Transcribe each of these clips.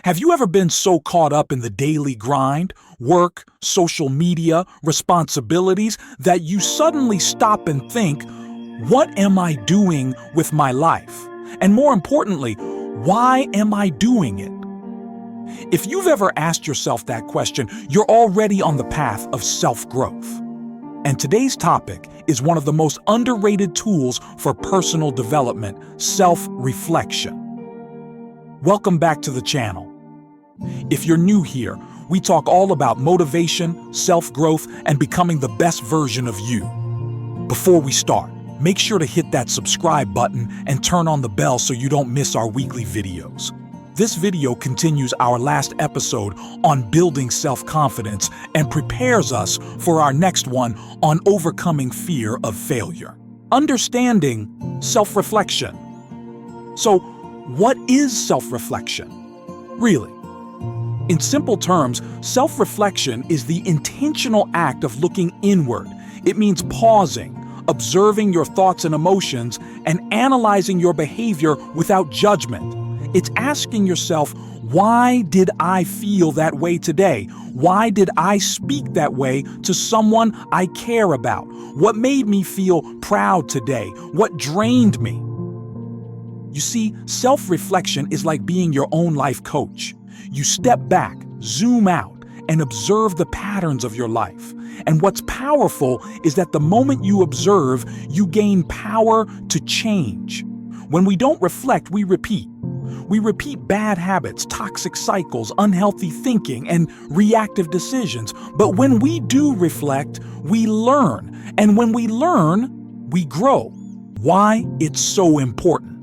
Have you ever been so caught up in the daily grind, work, social media, responsibilities, that you suddenly stop and think, what am I doing with my life? And more importantly, why am I doing it? If you've ever asked yourself that question, you're already on the path of self-growth. And today's topic is one of the most underrated tools for personal development, self-reflection. Welcome back to the channel. If you're new here, we talk all about motivation, self-growth, and becoming the best version of you. Before we start, make sure to hit that subscribe button and turn on the bell so you don't miss our weekly videos. This video continues our last episode on building self-confidence and prepares us for our next one on overcoming fear of failure. Understanding self-reflection. So, what is self-reflection? Really? In simple terms, self-reflection is the intentional act of looking inward. It means pausing, observing your thoughts and emotions, and analyzing your behavior without judgment. It's asking yourself, why did I feel that way today? Why did I speak that way to someone I care about? What made me feel proud today? What drained me? You see, self-reflection is like being your own life coach. You step back, zoom out, and observe the patterns of your life. And what's powerful is that the moment you observe, you gain power to change. When we don't reflect, we repeat. We repeat bad habits, toxic cycles, unhealthy thinking, and reactive decisions. But when we do reflect, we learn. And when we learn, we grow. Why it's so important.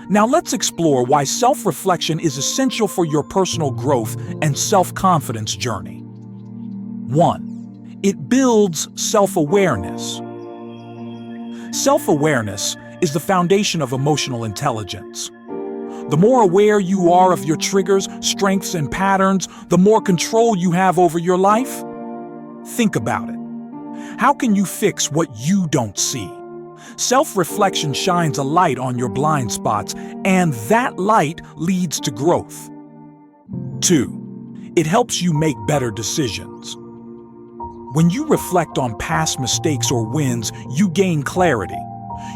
Now let's explore why self-reflection is essential for your personal growth and self-confidence journey. 1. It builds self-awareness. Self-awareness is the foundation of emotional intelligence. The more aware you are of your triggers, strengths, and patterns, the more control you have over your life. Think about it. How can you fix what you don't see? Self-reflection shines a light on your blind spots, and that light leads to growth. 2. It helps you make better decisions. When you reflect on past mistakes or wins, you gain clarity.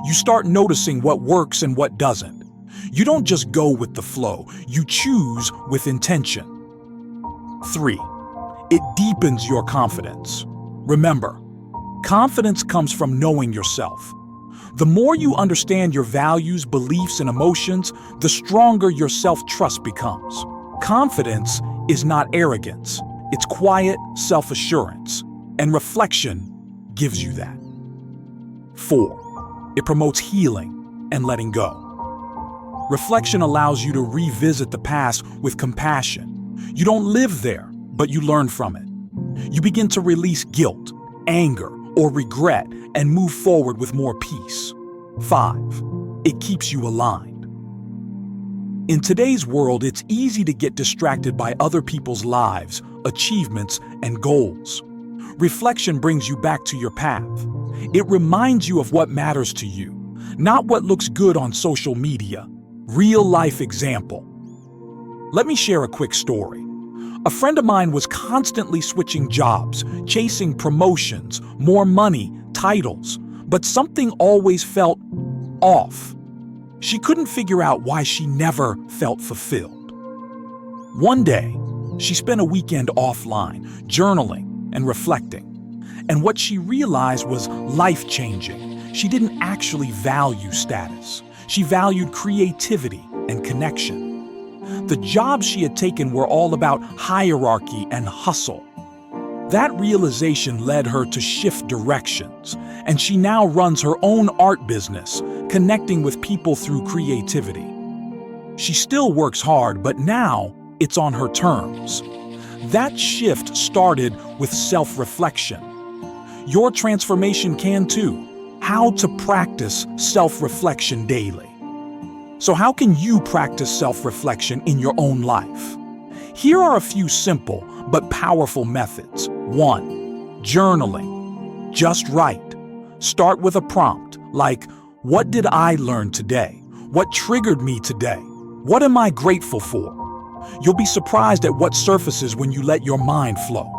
You start noticing what works and what doesn't. You don't just go with the flow, you choose with intention. 3. It deepens your confidence. Remember, confidence comes from knowing yourself. The more you understand your values, beliefs, and emotions, the stronger your self-trust becomes. Confidence is not arrogance. It's quiet self-assurance, and reflection gives you that. 4. It promotes healing and letting go. Reflection allows you to revisit the past with compassion. You don't live there, but you learn from it. You begin to release guilt, anger, or regret and move forward with more peace. 5. It keeps you aligned. In today's world, it's easy to get distracted by other people's lives, achievements, and goals. Reflection brings you back to your path. It reminds you of what matters to you, not what looks good on social media. Real-life example. Let me share a quick story. A friend of mine was constantly switching jobs, chasing promotions, more money, titles, but something always felt off. She couldn't figure out why she never felt fulfilled. One day, she spent a weekend offline, journaling and reflecting. And what she realized was life-changing. She didn't actually value status. She valued creativity and connection. The jobs she had taken were all about hierarchy and hustle. That realization led her to shift directions, and she now runs her own art business, connecting with people through creativity. She still works hard, but now it's on her terms. That shift started with self-reflection. Your transformation can too. How to practice self-reflection daily. So how can you practice self-reflection in your own life? Here are a few simple but powerful methods. 1. Journaling. Just write. Start with a prompt like, what did I learn today? What triggered me today? What am I grateful for? You'll be surprised at what surfaces when you let your mind flow.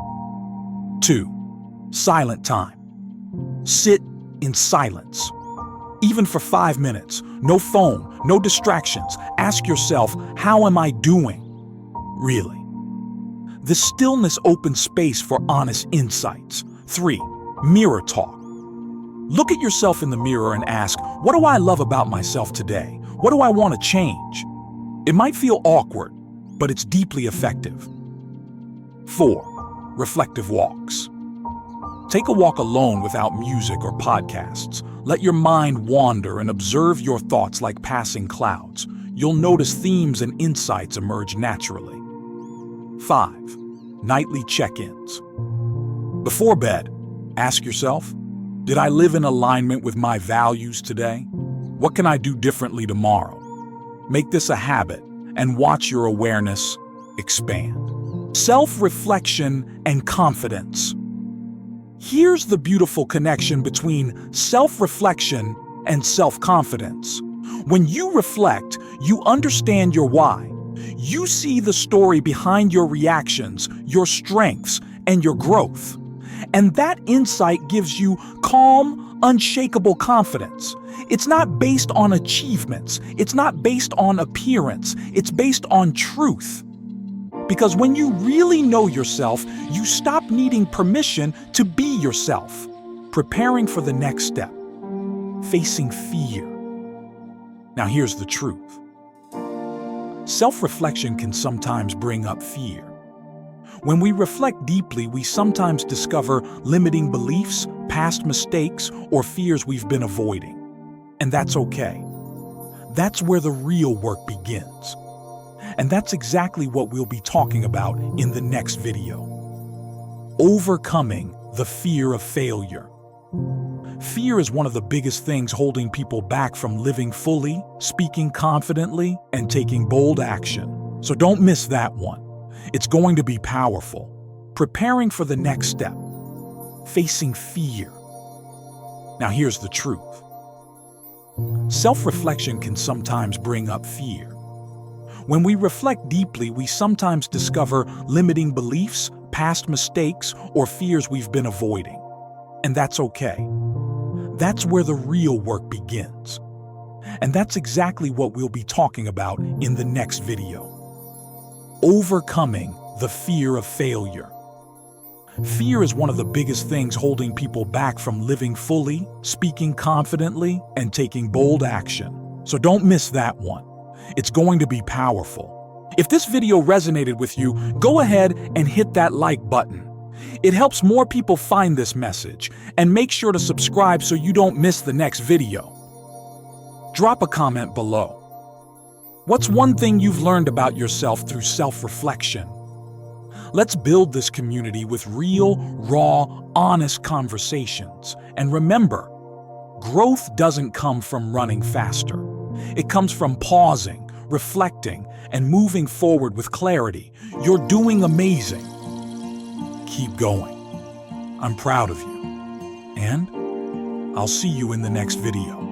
2. Silent time. Sit in silence. Even for 5 minutes, no phone, no distractions. Ask yourself, how am I doing? Really? The stillness opens space for honest insights. 3. Mirror talk. Look at yourself in the mirror and ask, what do I love about myself today? What do I want to change? It might feel awkward, but it's deeply effective. 4. Reflective walks. Take a walk alone without music or podcasts. Let your mind wander and observe your thoughts like passing clouds. You'll notice themes and insights emerge naturally. 5. Nightly check-ins. Before bed, ask yourself, did I live in alignment with my values today? What can I do differently tomorrow? Make this a habit and watch your awareness expand. Self-reflection and confidence. Here's the beautiful connection between self-reflection and self-confidence. When you reflect, you understand your why. You see the story behind your reactions, your strengths, and your growth. And that insight gives you calm, unshakable confidence. It's not based on achievements. It's not based on appearance. It's based on truth. Because when you really know yourself, you stop needing permission to be yourself. Preparing for the next step. Facing fear. Now here's the truth. Self-reflection can sometimes bring up fear. When we reflect deeply, we sometimes discover limiting beliefs, past mistakes, or fears we've been avoiding. And that's okay. That's where the real work begins. And that's exactly what we'll be talking about in the next video. Overcoming the fear of failure. Fear is one of the biggest things holding people back from living fully, speaking confidently, and taking bold action. So don't miss that one. It's going to be powerful. Preparing for the next step. Facing fear. Now here's the truth. Self-reflection can sometimes bring up fear. When we reflect deeply, we sometimes discover limiting beliefs, past mistakes, or fears we've been avoiding. And that's okay. That's where the real work begins. And that's exactly what we'll be talking about in the next video. Overcoming the fear of failure. Fear is one of the biggest things holding people back from living fully, speaking confidently, and taking bold action. So don't miss that one. It's going to be powerful. If this video resonated with you, go ahead and hit that like button. It helps more people find this message, and make sure to subscribe so you don't miss the next video. Drop a comment below. What's one thing you've learned about yourself through self-reflection? Let's build this community with real, raw, honest conversations. And remember, growth doesn't come from running faster. It comes from pausing, reflecting, and moving forward with clarity. You're doing amazing. Keep going. I'm proud of you. And I'll see you in the next video.